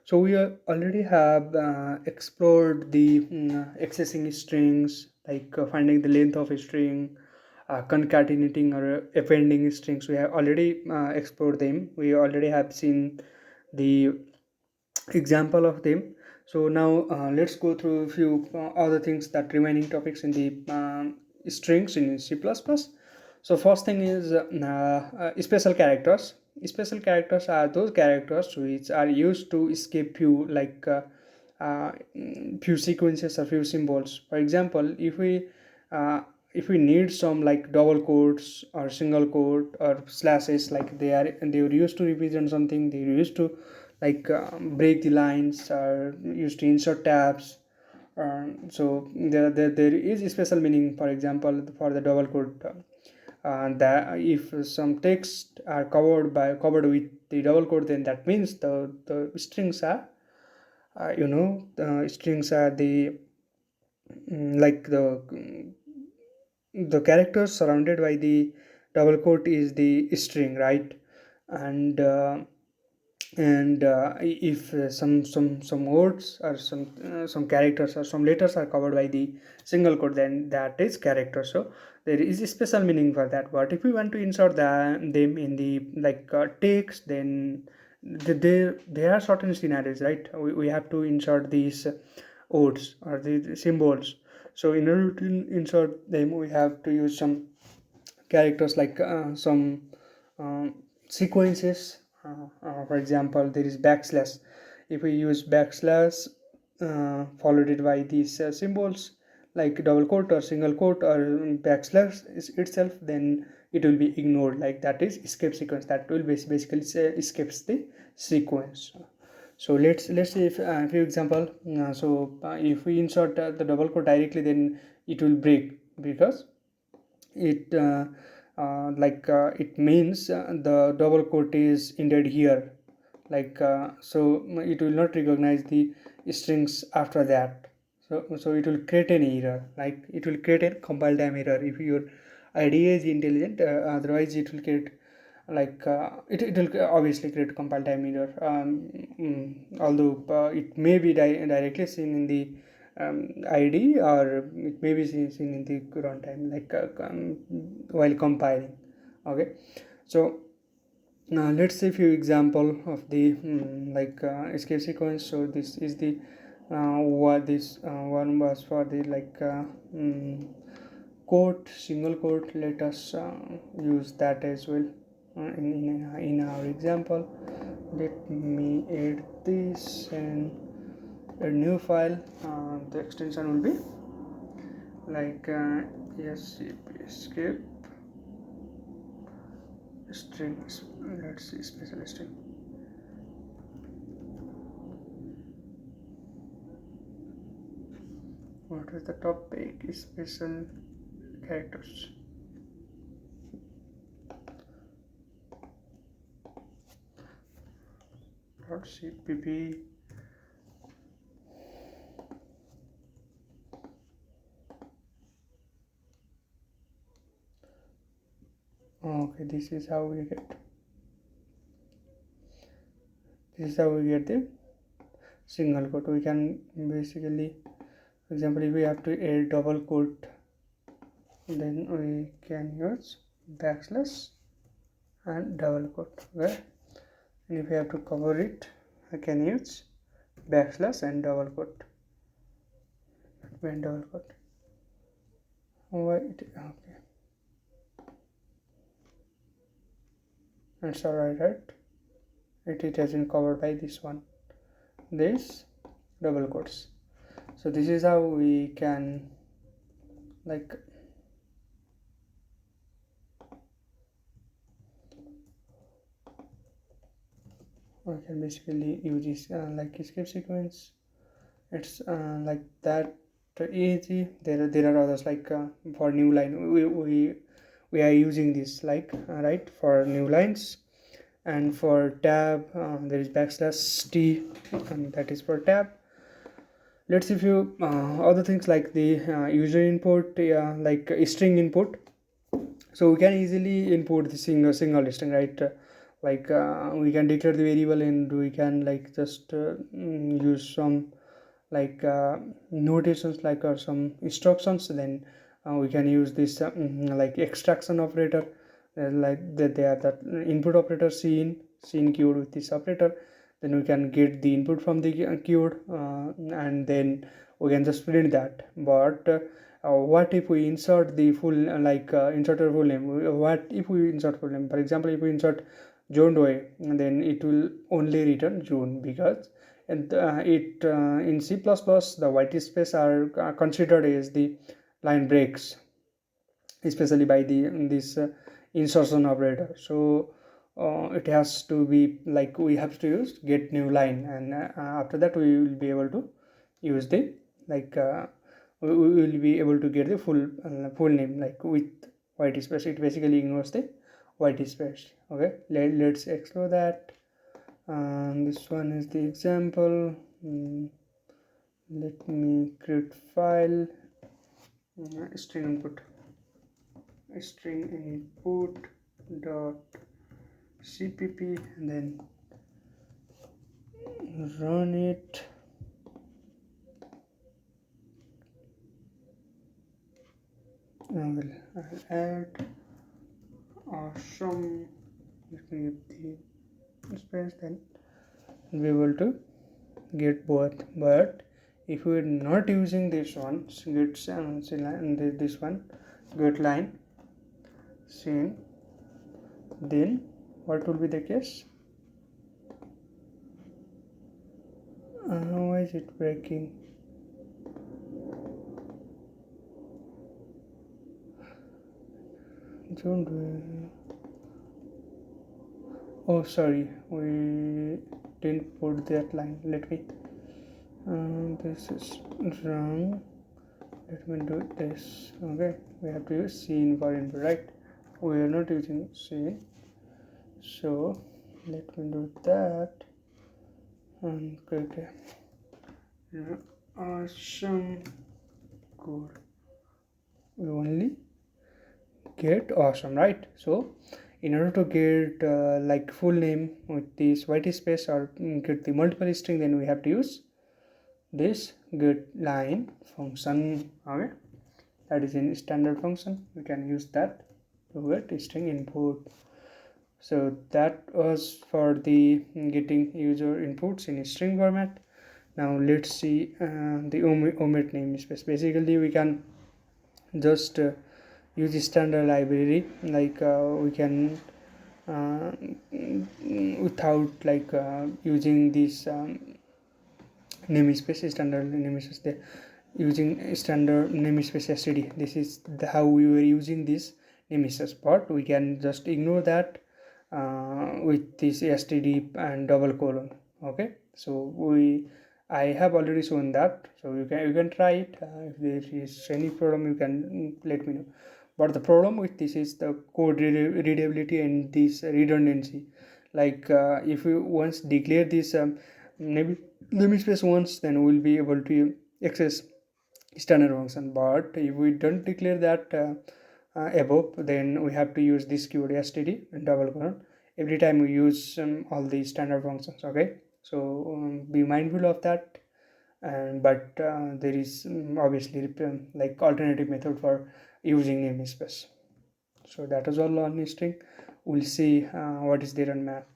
So we already have explored the accessing strings, like finding the length of a string, concatenating or appending strings. We have already explored them. We already have seen the example of them. So now let's go through a few other things, that remaining topics in the strings in C++. So first thing is special characters. Special characters are those characters which are used to escape few, like few sequences or few symbols. For example, uh, if we need some like double quotes or single quote or slashes, like they were used to represent something, they were used to like break the lines, or used to insert tabs. So there is a special meaning. For example, for the double quote, that if some text are covered with the double quote, then that means the strings are strings are the like the characters surrounded by the double quote is the string, right? And if some words or some characters or some letters are covered by the single quote, then that is character. So there is a special meaning for that. But if we want to insert them in the like text, then there are certain scenarios, right? We have to insert these words or the symbols. So in order to insert them, we have to use some characters, like some sequences. For example, there is backslash. If we use backslash followed it by these symbols like double quote or single quote or backslash itself, then it will be ignored. Like that is escape sequence. That will basically say escapes the sequence. So let's say if a few example. If we insert the double quote directly, then it will break, because it it means the double quote is ended here, so it will not recognize the strings after that. So it will create an error, like it will create a compile time error if your IDE is intelligent. Otherwise it will create it will obviously create compile time error. Although it may be directly seen in the ID, or it may be seen in the runtime, while compiling. Okay, so now let's see a few example of the escape sequence. So this is the what this one was for the quote, single quote. Let us use that as well in our example. Let me add this and a new file. The extension will be like escape strings. Let's see, special string. What is the topic? Special characters. .cpp. Okay, this is how we get the single quote. We can basically, for example, if we have to add double quote, then we can use backslash and double quote. Okay, and if we have to cover it, I can use backslash and double quote. When double quote. Wait, okay, that's alright, right? It has been covered by this one, this double quotes. So this is how we can like basically use this like escape sequence. It's like that easy. There are others, like for new line we are using this, right, for new lines. And for tab, there is backslash t, and that is for tab. Let's see few other things, like the user input, like string input. So we can easily input the single string, right? like we can declare the variable and we can like just use some like notations like or some instructions. Then we can use this like extraction operator, like that they are that input operator cin queued with this operator. Then we can get the input from the queued, and then we can just print that. But what if we insert the full insert a full name? What if we insert full name? For example, if we insert John Doe, then it will only return June, because and it in C++ the white space are considered as the line breaks, especially by the this insertion operator. So it has to be like we have to use get new line, and after that we will be able to use the like we will be able to get the full name like with white space. It basically ignores the white space. Okay, let's explore that. This one is the example. Let me create file, string input dot cpp, and then run it. I'll add awesome. Let me give the space, then we'll be able to get both. But if we're not using this one, get this one get line scene, then what will be the case? Why is it breaking? Don't oh sorry, we didn't put that line. Let me this is wrong. Let me do this. Okay, we have to use scene for input, right? We are not using scene, so let me do that and click awesome code. We only get awesome, right? So in order to get like full name with this white space or get the multiple string, then we have to use this get line function. Okay, that is in standard function. We can use that to get string input. So that was for the getting user inputs in string format. Now let's see the omit namespace. Basically we can just use the standard library, like we can uh, without like using this namespace, standard namespace, there using standard namespace std. This is how we were using this namespace, but we can just ignore that with this std and double colon. Okay, so I have already shown that, so you can try it. If there is any problem, you can let me know. But the problem with this is the code readability and this redundancy. Like if you once declare this namespace once, then we'll be able to access standard function. But if we don't declare that above, then we have to use this keyword std and double colon every time we use all the standard functions. Okay, so be mindful of that. And but there is obviously like alternative method for using namespace. So that is all on string. We'll see what is there on map.